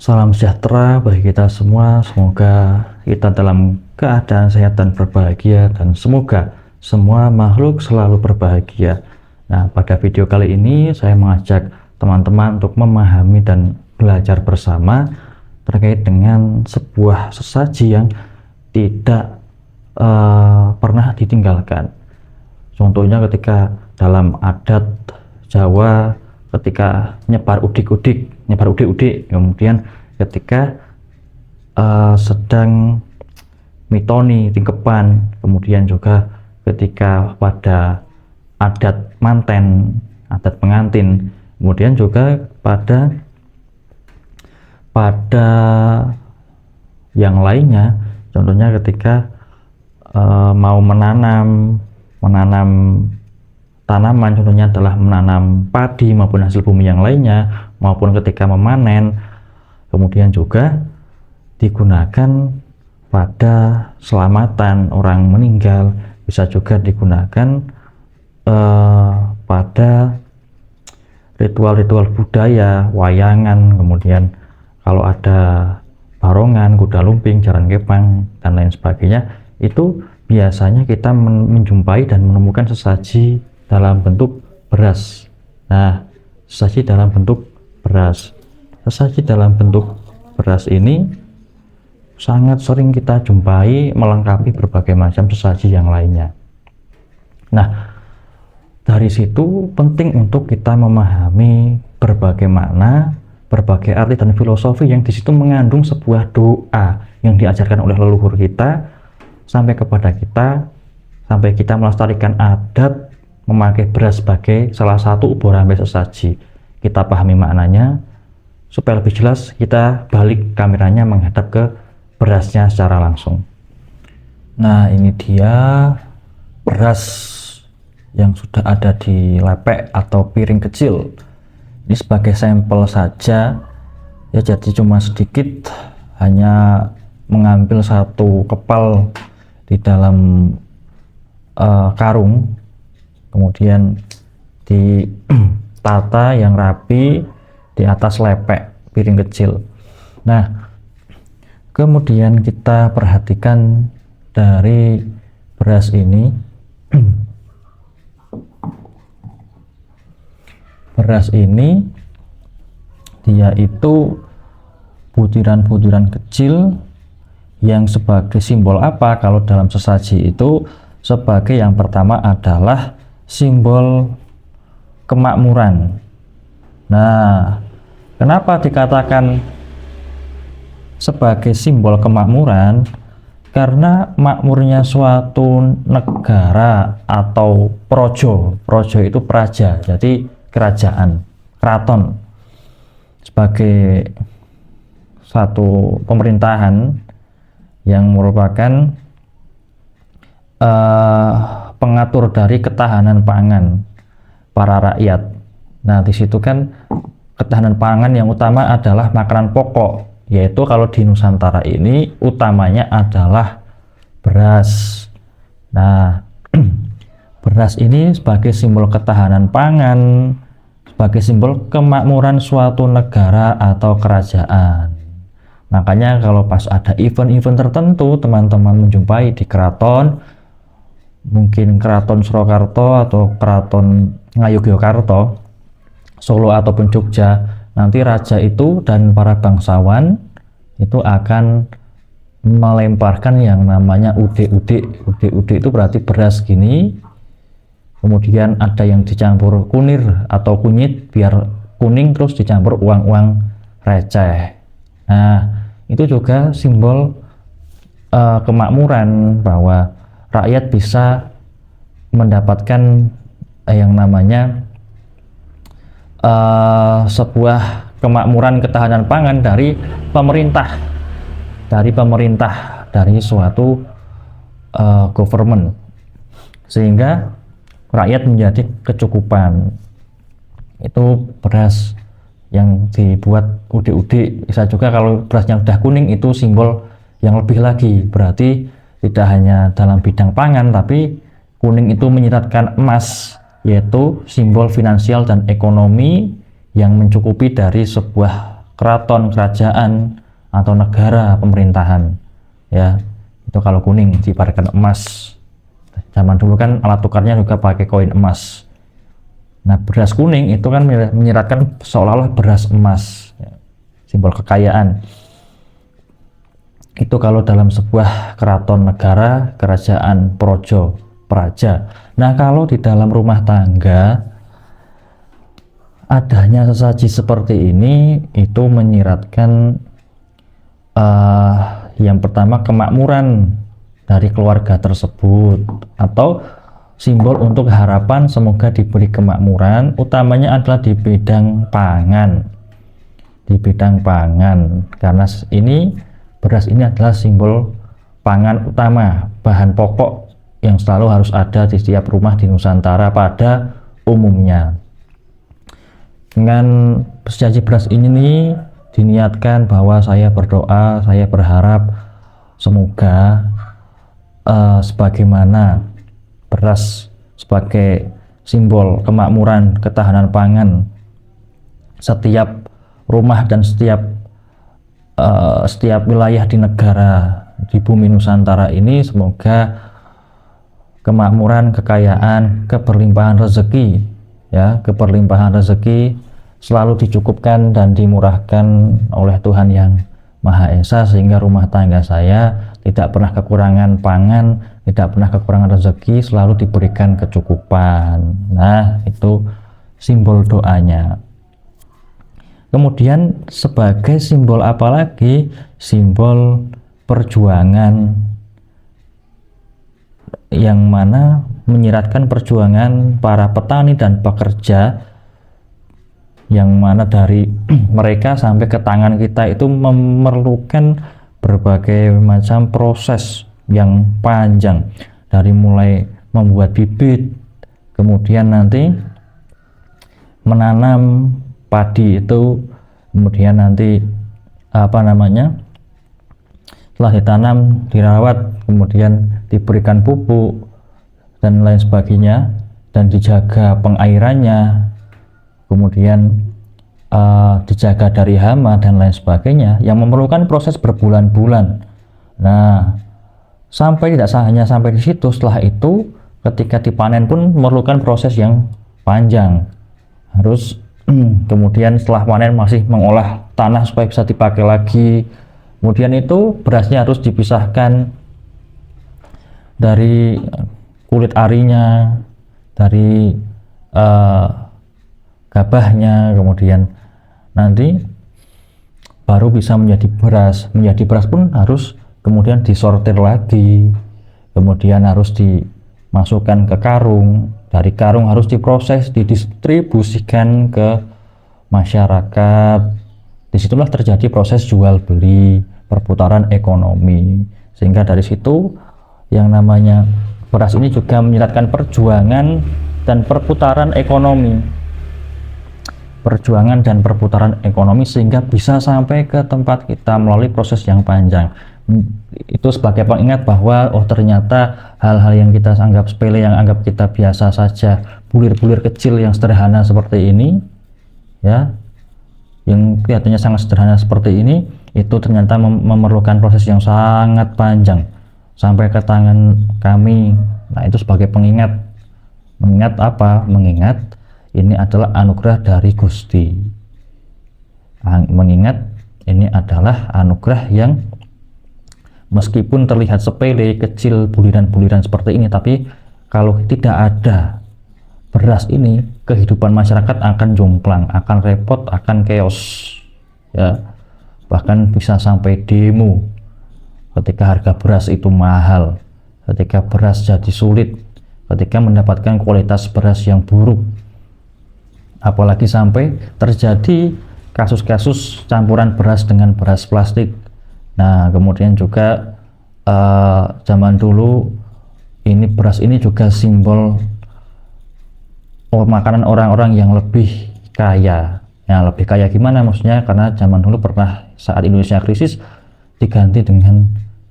Salam sejahtera bagi kita semua. Semoga kita dalam keadaan sehat dan berbahagia, dan semoga semua makhluk selalu berbahagia. Nah, pada video kali ini saya mengajak teman-teman untuk memahami dan belajar bersama terkait dengan sebuah sesaji yang tidak pernah ditinggalkan. Contohnya ketika dalam adat Jawa, ketika nyebar udik-udik, kemudian ketika sedang mitoni tingkeban, kemudian juga ketika pada adat manten, adat pengantin, kemudian juga pada yang lainnya, contohnya ketika mau menanam tanaman, contohnya adalah menanam padi maupun hasil bumi yang lainnya, maupun ketika memanen, kemudian juga digunakan pada selamatan orang meninggal, bisa juga digunakan pada ritual-ritual budaya, wayangan, kemudian kalau ada barongan, kuda lumping, jaran kepang, dan lain sebagainya, itu biasanya kita menjumpai dan menemukan sesaji dalam bentuk beras. Nah, sesaji dalam bentuk beras. Sesaji dalam bentuk beras ini sangat sering kita jumpai melengkapi berbagai macam sesaji yang lainnya. Nah, dari situ penting untuk kita memahami berbagai makna, berbagai arti dan filosofi yang di situ mengandung sebuah doa yang diajarkan oleh leluhur kita sampai kepada kita, sampai kita melestarikan adat memakai beras sebagai salah satu uborambe sesaji. Kita pahami maknanya supaya lebih jelas, kita balik kameranya menghadap ke berasnya secara langsung. Nah, ini dia beras yang sudah ada di lepek atau piring kecil. Ini sebagai sampel saja ya, jadi cuma sedikit, hanya mengambil satu kepal di dalam karung, kemudian ditata yang rapi di atas lepek piring kecil. Nah, kemudian kita perhatikan dari beras ini. Beras ini dia itu butiran-butiran kecil yang sebagai simbol apa? Kalau dalam sesaji itu sebagai yang pertama adalah simbol kemakmuran. Nah, kenapa dikatakan sebagai simbol kemakmuran? Karena makmurnya suatu negara atau projo itu praja, jadi kerajaan, keraton, sebagai satu pemerintahan yang merupakan pengatur dari ketahanan pangan para rakyat. Nah, di situ kan ketahanan pangan yang utama adalah makanan pokok, yaitu kalau di Nusantara ini utamanya adalah beras. Nah, beras ini sebagai simbol ketahanan pangan, sebagai simbol kemakmuran suatu negara atau kerajaan. Makanya kalau pas ada event-event tertentu, teman-teman menjumpai di keraton, mungkin keraton Surakarta atau keraton Ngayogyakarta, Solo ataupun Jogja, nanti raja itu dan para bangsawan itu akan melemparkan yang namanya udik-udik. Udik-udik itu berarti beras gini, kemudian ada yang dicampur kunir atau kunyit biar kuning, terus dicampur uang-uang receh. Nah, itu juga simbol kemakmuran, bahwa rakyat bisa mendapatkan yang namanya sebuah kemakmuran ketahanan pangan dari pemerintah, dari suatu government, sehingga rakyat menjadi kecukupan. Itu beras yang dibuat udik-udik. Bisa juga kalau berasnya udah kuning, itu simbol yang lebih lagi, berarti tidak hanya dalam bidang pangan, tapi kuning itu menyiratkan emas, yaitu simbol finansial dan ekonomi yang mencukupi dari sebuah keraton, kerajaan, atau negara pemerintahan. Ya, itu kalau kuning diibaratkan emas. Zaman dulu kan alat tukarnya juga pakai koin emas. Nah, beras kuning itu kan menyiratkan seolah-olah beras emas, ya, simbol kekayaan. Itu kalau dalam sebuah keraton, negara, kerajaan, projo, praja. Nah, kalau di dalam rumah tangga adanya sesaji seperti ini itu menyiratkan yang pertama kemakmuran dari keluarga tersebut, atau simbol untuk harapan semoga diberi kemakmuran, utamanya adalah di bidang pangan. Di bidang pangan, karena ini beras ini adalah simbol pangan utama, bahan pokok yang selalu harus ada di setiap rumah di Nusantara pada umumnya. Dengan sesaji beras ini nih, diniatkan bahwa saya berdoa, saya berharap semoga sebagaimana beras sebagai simbol kemakmuran, ketahanan pangan, setiap rumah dan setiap wilayah di negara di bumi Nusantara ini semoga kemakmuran, kekayaan, keberlimpahan rezeki, ya, keberlimpahan rezeki selalu dicukupkan dan dimurahkan oleh Tuhan yang Maha Esa, sehingga rumah tangga saya tidak pernah kekurangan pangan, tidak pernah kekurangan rezeki, selalu diberikan kecukupan. Nah, itu simbol doanya. Kemudian sebagai simbol apa lagi? Simbol perjuangan, yang mana menyiratkan perjuangan para petani dan pekerja, yang mana dari mereka sampai ke tangan kita itu memerlukan berbagai macam proses yang panjang, dari mulai membuat bibit, kemudian nanti menanam padi itu, kemudian nanti setelah ditanam, dirawat, kemudian diberikan pupuk dan lain sebagainya, dan dijaga pengairannya, kemudian dijaga dari hama dan lain sebagainya, yang memerlukan proses berbulan-bulan. Nah, tidak hanya sampai di situ, setelah itu ketika dipanen pun memerlukan proses yang panjang. Harus kemudian setelah panen masih mengolah tanah supaya bisa dipakai lagi. Kemudian itu berasnya harus dipisahkan dari kulit arinya, dari gabahnya, kemudian nanti baru bisa menjadi beras. Menjadi beras pun harus kemudian disortir lagi, kemudian harus dimasukkan ke karung, dari karung harus diproses, didistribusikan ke masyarakat. Disitulah terjadi proses jual beli, perputaran ekonomi, sehingga dari situ yang namanya beras ini juga menyiratkan perjuangan dan perputaran ekonomi, sehingga bisa sampai ke tempat kita melalui proses yang panjang. Itu sebagai pengingat bahwa ternyata hal-hal yang kita anggap sepele, yang anggap kita biasa saja, bulir-bulir kecil yang sederhana seperti ini, ya, yang kelihatannya sangat sederhana seperti ini, itu ternyata memerlukan proses yang sangat panjang sampai ke tangan kami. Nah, itu sebagai pengingat. Mengingat apa? Mengingat ini adalah anugerah dari Gusti. Mengingat ini adalah anugerah yang meskipun terlihat sepele, kecil, buliran-buliran seperti ini, tapi kalau tidak ada beras ini, kehidupan masyarakat akan jomplang, akan repot, akan chaos, ya. Bahkan bisa sampai demo ketika harga beras itu mahal, ketika beras jadi sulit, ketika mendapatkan kualitas beras yang buruk. Apalagi sampai terjadi kasus-kasus campuran beras dengan beras plastik. Nah, kemudian juga zaman dulu ini beras ini juga simbol makanan orang-orang yang lebih kaya. Yang lebih kaya gimana maksudnya? Karena zaman dulu pernah saat Indonesia krisis diganti dengan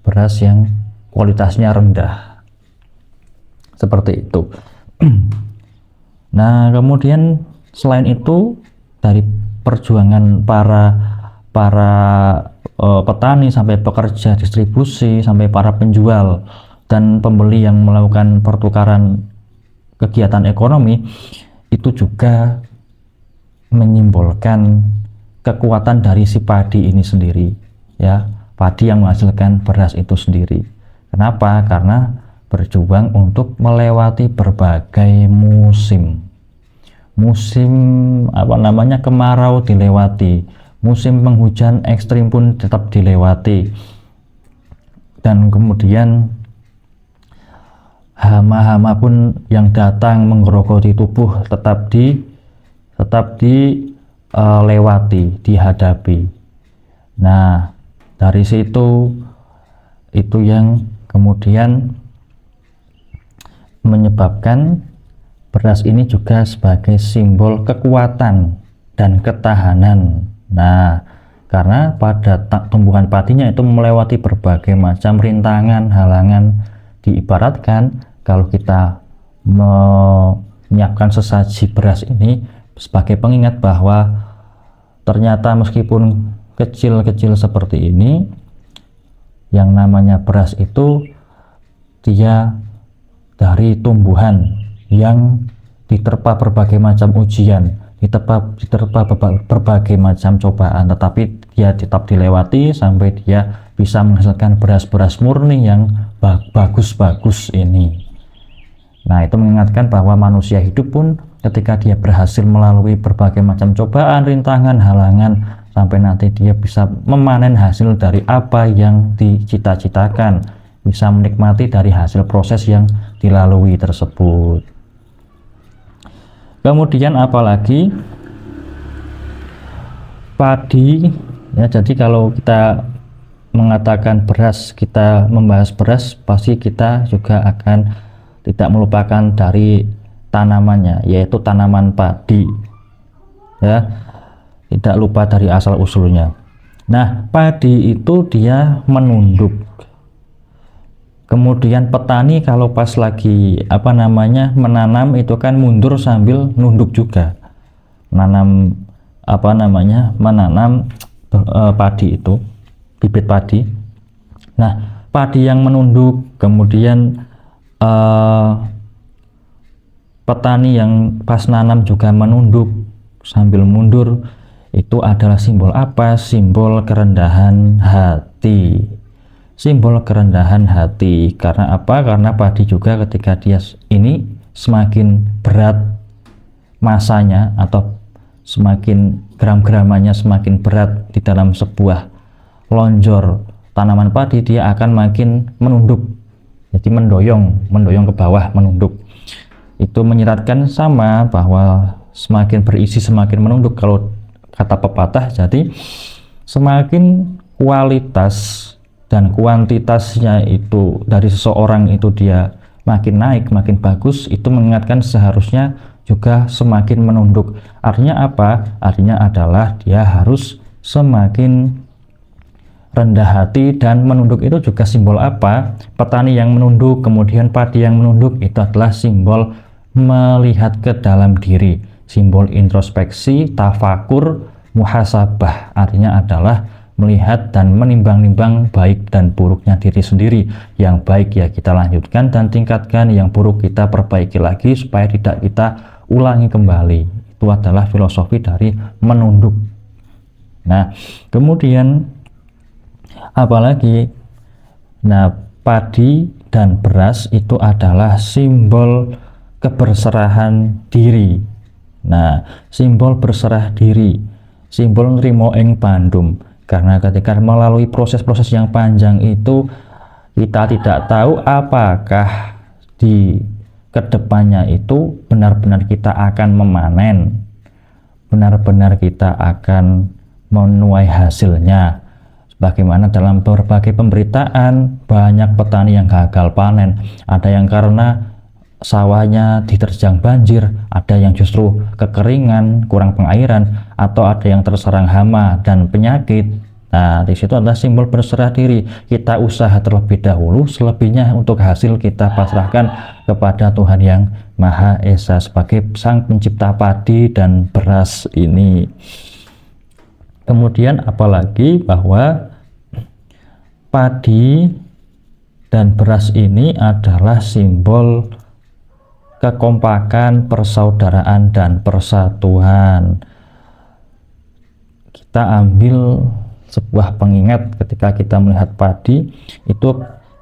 beras yang kualitasnya rendah. Seperti itu. Nah, kemudian selain itu, dari perjuangan para para petani sampai pekerja distribusi sampai para penjual dan pembeli yang melakukan pertukaran kegiatan ekonomi, itu juga menyimbolkan kekuatan dari si padi ini sendiri, ya, padi yang menghasilkan beras itu sendiri. Kenapa? Karena berjuang untuk melewati berbagai musim kemarau dilewati, musim penghujan ekstrim pun tetap dilewati, dan kemudian hama-hama pun yang datang menggerogoti tubuh tetap dilewati, dihadapi. Nah, dari situ itu yang kemudian menyebabkan beras ini juga sebagai simbol kekuatan dan ketahanan. Nah, karena pada tumbuhan padinya itu melewati berbagai macam rintangan, halangan. Diibaratkan kalau kita menyiapkan sesaji beras ini sebagai pengingat bahwa ternyata meskipun kecil-kecil seperti ini, yang namanya beras itu dia dari tumbuhan yang diterpa berbagai macam ujian, diterpa berbagai macam cobaan, tetapi dia tetap dilewati sampai dia bisa menghasilkan beras-beras murni yang bagus-bagus ini. Nah, itu mengingatkan bahwa manusia hidup pun ketika dia berhasil melalui berbagai macam cobaan, rintangan, halangan, sampai nanti dia bisa memanen hasil dari apa yang dicita-citakan, bisa menikmati dari hasil proses yang dilalui tersebut. Kemudian apalagi padi, ya, jadi kalau kita mengatakan beras, kita membahas beras, pasti kita juga akan tidak melupakan dari tanamannya, yaitu tanaman padi, ya, tidak lupa dari asal usulnya. Nah, padi itu dia menunduk. Kemudian petani kalau pas lagi menanam itu kan mundur sambil nunduk juga, menanam padi itu, bibit padi. Nah, padi yang menunduk, kemudian petani yang pas nanam juga menunduk sambil mundur, itu adalah simbol apa? Simbol kerendahan hati. Simbol kerendahan hati. Karena apa? Karena padi juga ketika dia ini semakin berat masanya atau semakin gram-gramannya semakin berat di dalam sebuah lonjor tanaman padi, dia akan makin menunduk, jadi mendoyong ke bawah, menunduk. Itu menyiratkan sama bahwa semakin berisi semakin menunduk kalau kata pepatah. Jadi semakin kualitas dan kuantitasnya itu dari seseorang itu dia makin naik, makin bagus, itu mengingatkan seharusnya juga semakin menunduk. Artinya apa? Artinya adalah dia harus semakin rendah hati dan menunduk. Itu juga simbol apa? Petani yang menunduk, kemudian padi yang menunduk, itu adalah simbol melihat ke dalam diri, simbol introspeksi, tafakur, muhasabah. Artinya adalah melihat dan menimbang-nimbang baik dan buruknya diri sendiri. Yang baik ya kita lanjutkan dan tingkatkan, yang buruk kita perbaiki lagi supaya tidak kita ulangi kembali. Itu adalah filosofi dari menunduk. Nah, kemudian apalagi, nah, padi dan beras itu adalah simbol keberserahan diri. Nah, simbol berserah diri, simbol nrimo ing pandum. Karena ketika melalui proses-proses yang panjang itu, kita tidak tahu apakah di kedepannya itu benar-benar kita akan memanen, benar-benar kita akan menuai hasilnya. Bagaimana dalam berbagai pemberitaan, banyak petani yang gagal panen. Ada yang karena sawahnya diterjang banjir, ada yang justru kekeringan, kurang pengairan, atau ada yang terserang hama dan penyakit. Nah, di situ adalah simbol berserah diri. Kita usaha terlebih dahulu, selebihnya untuk hasil kita pasrahkan kepada Tuhan yang Maha Esa sebagai Sang Pencipta padi dan beras ini. Kemudian apalagi bahwa padi dan beras ini adalah simbol kekompakan, persaudaraan, dan persatuan. Kita ambil sebuah pengingat ketika kita melihat padi itu,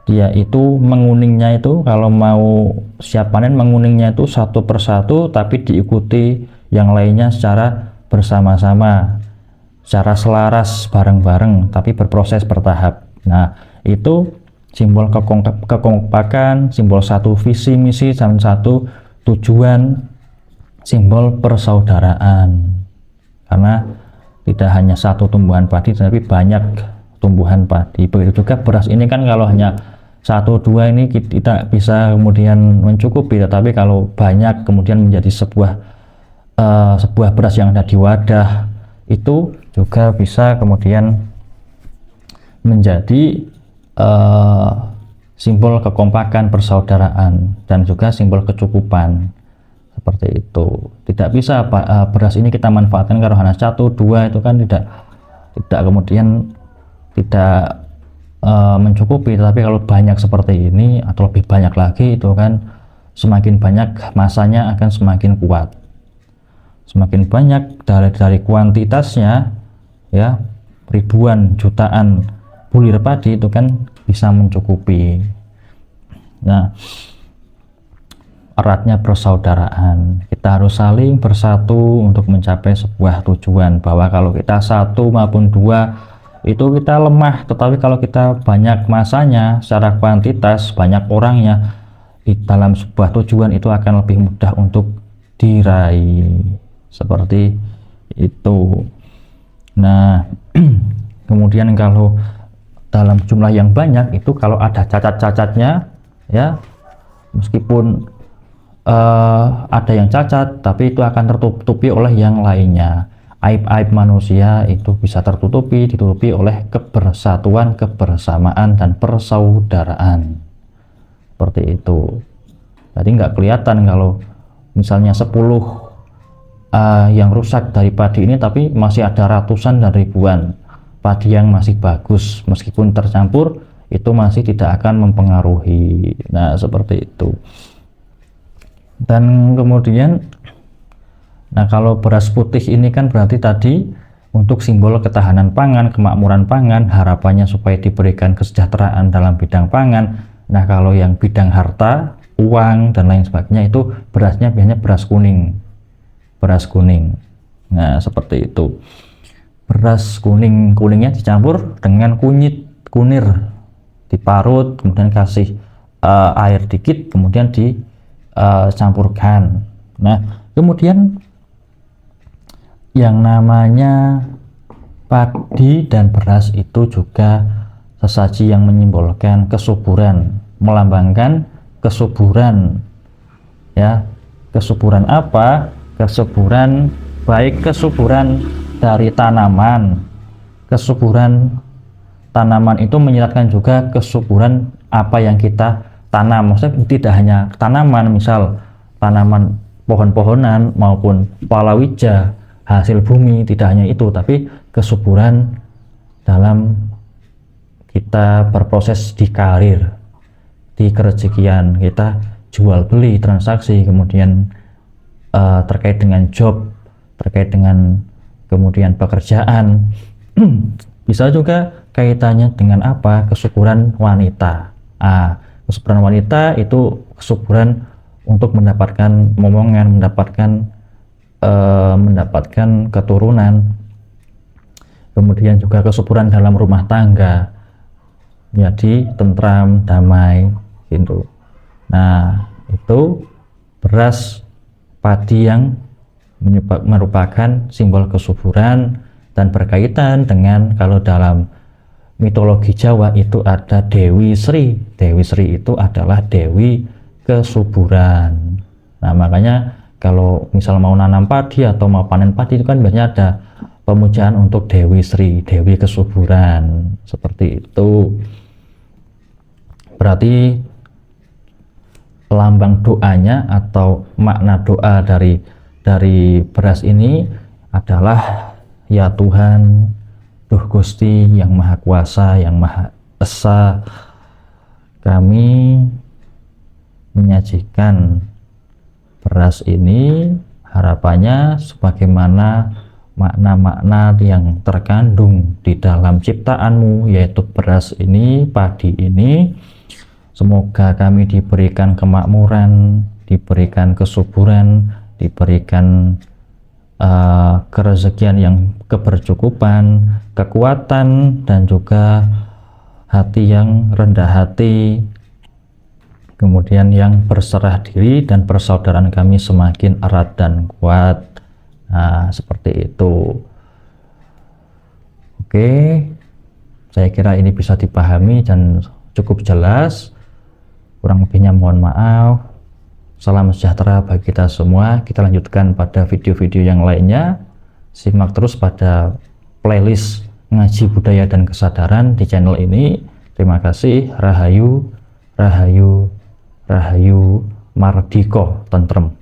dia itu menguningnya itu, kalau mau siap panen menguningnya itu satu persatu, tapi diikuti yang lainnya secara bersama-sama, secara selaras bareng-bareng, tapi berproses bertahap. Nah, itu simbol kekompakan, simbol satu visi misi dan satu tujuan, simbol persaudaraan. Karena tidak hanya satu tumbuhan padi, tapi banyak tumbuhan padi. Begitu juga beras ini kan, kalau hanya satu dua ini tidak bisa kemudian mencukupi, tetapi kalau banyak kemudian menjadi sebuah beras yang ada di wadah, itu juga bisa kemudian menjadi simbol kekompakan, persaudaraan, dan juga simbol kecukupan. Seperti itu. Tidak bisa beras ini kita manfaatkan kalau hanya satu dua, itu kan tidak kemudian tidak mencukupi. Tapi kalau banyak seperti ini atau lebih banyak lagi, itu kan semakin banyak masanya akan semakin kuat. Semakin banyak dari kuantitasnya, ya, ribuan jutaan bulir padi itu kan bisa mencukupi. Nah, eratnya persaudaraan, kita harus saling bersatu untuk mencapai sebuah tujuan. Bahwa kalau kita satu maupun dua itu kita lemah, tetapi kalau kita banyak masanya secara kuantitas, banyak orangnya di dalam sebuah tujuan, itu akan lebih mudah untuk diraih. Seperti itu. Nah, kemudian kalau dalam jumlah yang banyak itu, kalau ada cacat-cacatnya, ya, meskipun ada yang cacat, tapi itu akan tertutupi oleh yang lainnya. Aib-aib manusia itu bisa ditutupi oleh kebersatuan, kebersamaan, dan persaudaraan. Seperti itu. Jadi nggak kelihatan kalau misalnya 10 yang rusak dari padi ini, tapi masih ada ratusan dan ribuan padi yang masih bagus, meskipun tercampur itu masih tidak akan mempengaruhi. Nah, seperti itu. Dan kemudian, nah, kalau beras putih ini kan berarti tadi untuk simbol ketahanan pangan, kemakmuran pangan, harapannya supaya diberikan kesejahteraan dalam bidang pangan. Nah, kalau yang bidang harta, uang, dan lain sebagainya, itu berasnya biasanya beras kuning. Beras kuning. Nah, seperti itu. Beras kuningnya dicampur dengan kunir, diparut, kemudian kasih air dikit, kemudian dicampurkan. Nah, kemudian yang namanya padi dan beras itu juga sesaji yang menyimbolkan kesuburan, melambangkan kesuburan, ya. Kesuburan apa? Kesuburan, baik kesuburan dari tanaman. Kesuburan tanaman itu menyiratkan juga kesuburan apa yang kita tanam. Maksudnya tidak hanya tanaman, misal tanaman pohon-pohonan maupun palawija, hasil bumi, tidak hanya itu, tapi kesuburan dalam kita berproses di karir, di kerezekian, kita jual beli, transaksi, kemudian terkait dengan job, terkait dengan kemudian pekerjaan. Bisa juga kaitannya dengan apa? Kesuburan wanita. Kesuburan wanita itu kesuburan untuk mendapatkan momongan, mendapatkan keturunan. Kemudian juga kesuburan dalam rumah tangga, jadi tentram, damai, gitu. Nah, itu beras padi yang merupakan simbol kesuburan dan berkaitan dengan, kalau dalam mitologi Jawa itu ada Dewi Sri. Dewi Sri itu adalah dewi kesuburan. Nah, makanya kalau misal mau nanam padi atau mau panen padi itu kan biasanya ada pemujaan untuk Dewi Sri, dewi kesuburan. Seperti itu. Berarti lambang doanya atau makna doa dari beras ini adalah Ya Tuhan, Duh Gusti yang Maha Kuasa, yang Maha Esa, kami menyajikan beras ini harapannya sebagaimana makna-makna yang terkandung di dalam ciptaanmu, yaitu beras ini, padi ini. Semoga kami diberikan kemakmuran, diberikan kesuburan, diberikan kerezekian yang kebercukupan, kekuatan, dan juga hati yang rendah hati, kemudian yang berserah diri, dan persaudaraan kami semakin erat dan kuat. Nah, seperti itu. Oke, saya kira ini bisa dipahami dan cukup jelas. Kurang lebihnya mohon maaf. Salam sejahtera bagi kita semua. Kita lanjutkan pada video-video yang lainnya. Simak terus pada playlist Ngaji Budaya dan Kesadaran di channel ini. Terima kasih. Rahayu, Rahayu, Rahayu, Mardika Tentrem.